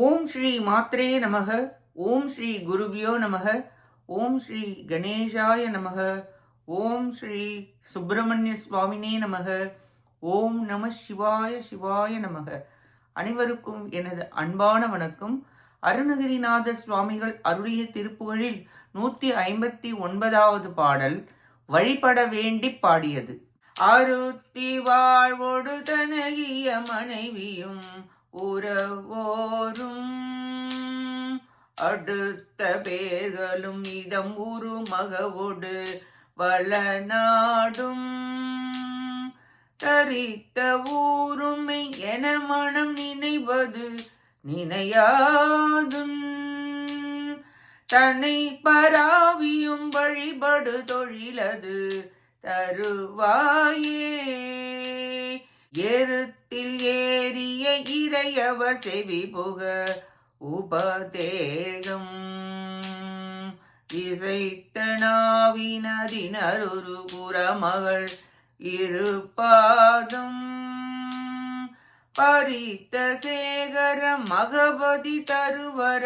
ஓம் ஸ்ரீ மாத்ரே நமக. ஓம் ஸ்ரீ குருபியோ நமக. ஓம் ஸ்ரீ கணேஷாய நமக. ஓம் ஸ்ரீ சுப்பிரமணிய சுவாமினே நமக. ஓம் நம சிவாய சிவாய நமக. அனைவருக்கும் எனது அன்பான வணக்கம். அருணகிரிநாத சுவாமிகள் அருளிய திருப்புகழில் 159வது பாடல் வழிபட வேண்டி பாடியது. அருத்தி வாழ்வோடு தனகிய மனைவியும் உறவோரும் அடுத்த பேர்களும் இதம் உரு மகவோடு வளநாடும் தரித்த ஊருமை என மனம் நினைவது நினையாதும் தன்னை பராவியும் வழிபடு தொழிலது தருவாயே. எருத்தில் ஏறிய இறையவர் செவி புக உபதேகம் இசைத்த நாவினதினரு புறமகள் இருபாதம் பரித்த சேகர மகபதி தருவர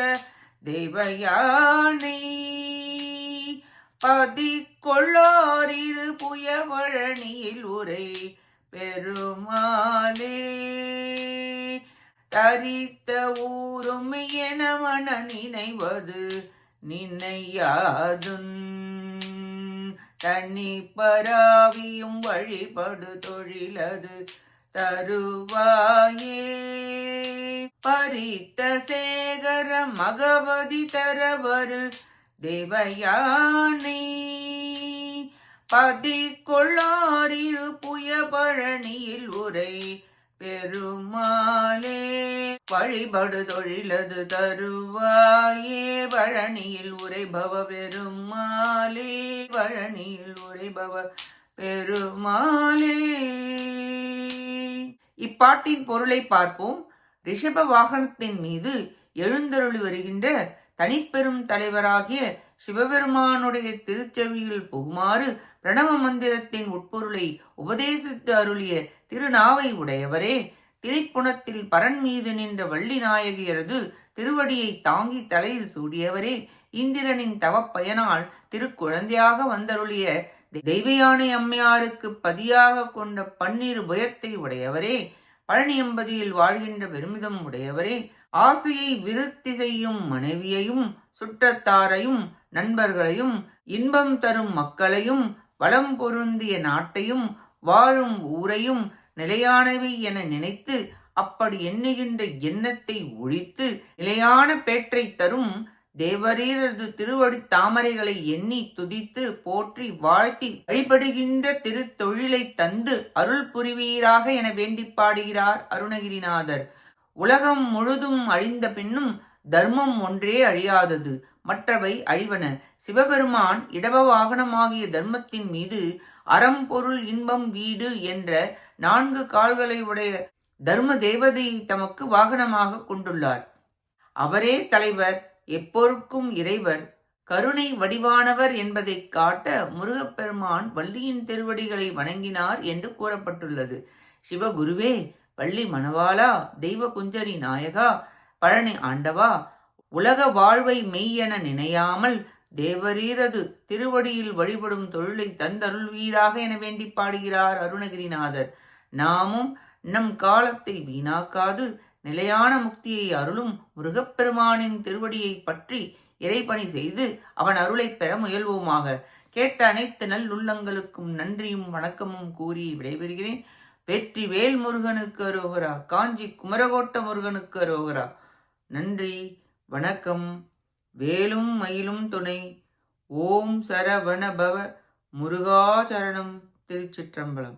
தெய்வயானை பதி கொள்ளாரிரு புயவழனியில் உரை பெருமாளே. தரித்த ஊருமை என மன நினைவது நினையாதும் தண்ணி பராவியும் வழிபடு தொழிலது தருவாயே. பரித்த சேகர மகவதி தரவரு தேவயானை பதி கொள்ளாரிரு புய பழனியில் உரை பெருமாளே. வழிபடு தொழிலது தருவாயே. பழனியில் உரைபவ பெருமாளே. பழனியில் உரைபவ பெருமாளே. இப்பாட்டின் பொருளை பார்ப்போம். ரிஷப வாகனத்தின் மீது எழுந்தருளி வருகின்ற தனிப்பெரும் தலைவராகிய சிவபெருமானுடைய திருச்செவியில் புகுமாறு பிரணவ மந்திரத்தின் உட்பொருளை உபதேசித்து அருளிய திருநாவை உடையவரே. திரிப்புணத்தில் பரன் மீது நின்ற வள்ளி நாயகியரது திருவடியை தாங்கி தலையில் சூடியவரே. இந்திரனின் தவப்பயனால் திருக்குழந்தையாக வந்தருளிய தெய்வயானை அம்மையாருக்கு பதியாக கொண்ட பன்னிரு புயத்தை உடையவரே. பழனி எம்பதியில் வாழ்கின்ற பெருமிதம் உடையவரே. ஆசையை விருத்தி செய்யும் மனைவியையும் சுற்றத்தாரையும் நண்பர்களையும் இன்பம் தரும் மக்களையும் வளம் பொருந்திய நாட்டையும் வாழும் ஊரையும் நிலையானவை என நினைத்து அப்படி எண்ணுகின்ற எண்ணத்தை ஒழித்து நிலையான பேற்றை தரும் தேவரீரது திருவடி தாமரைகளை எண்ணி துதித்து போற்றி வாழ்த்தி வழிபடுகின்ற திருத்தொழிலை தந்து அருள் புரிவீராக என வேண்டி பாடுகிறார் அருணகிரிநாதர். உலகம் முழுதும் அழிந்த பின்னும் தர்மம் ஒன்றே அழியாதது, மற்றவை அழிவன. சிவபெருமான் இடவ வாகனமாகிய தர்மத்தின் மீது அறம் பொருள் இன்பம் வீடு என்ற 4 கால்களை உடைய தர்ம தேவதையை தமக்கு வாகனமாக கொண்டுள்ளார். அவரே தலைவர், எப்பொருட்கும் இறைவர், கருணை வடிவானவர் என்பதை காட்ட முருகப்பெருமான் வள்ளியின் திருவடிகளை வணங்கினார் என்று கூறப்பட்டுள்ளது. சிவகுருவே, வள்ளி மணவாளா, தெய்வ குஞ்சரி நாயகா, பழனி ஆண்டவா, உலக வாழ்வை மெய்யென நினையாமல் தேவரீரது திருவடியில் வழிபடும் தொழிலை தந்தருள்வீராக என வேண்டி பாடுகிறார் அருணகிரிநாதர். நாமும் நம் காலத்தை வீணாக்காது நிலையான முக்தியை அருளும் முருகப்பெருமானின் திருவடியை பற்றி இறைப்பணி செய்து அவன் அருளை பெற முயல்வோமாக. கேட்ட அனைத்து நல்லுள்ளங்களுக்கும் நன்றியும் வணக்கமும் கூறி விடைபெறுகிறேன். வெற்றி வேல் முருகனுக்கு அரோகரா. காஞ்சி குமரகோட்ட முருகனுக்கு அரோகரா. நன்றி, வணக்கம். வேலும் மயிலும் துணை. ஓம் சரவண பவ. முருகாச்சரணம். திருச்சிற்றம்பலம்.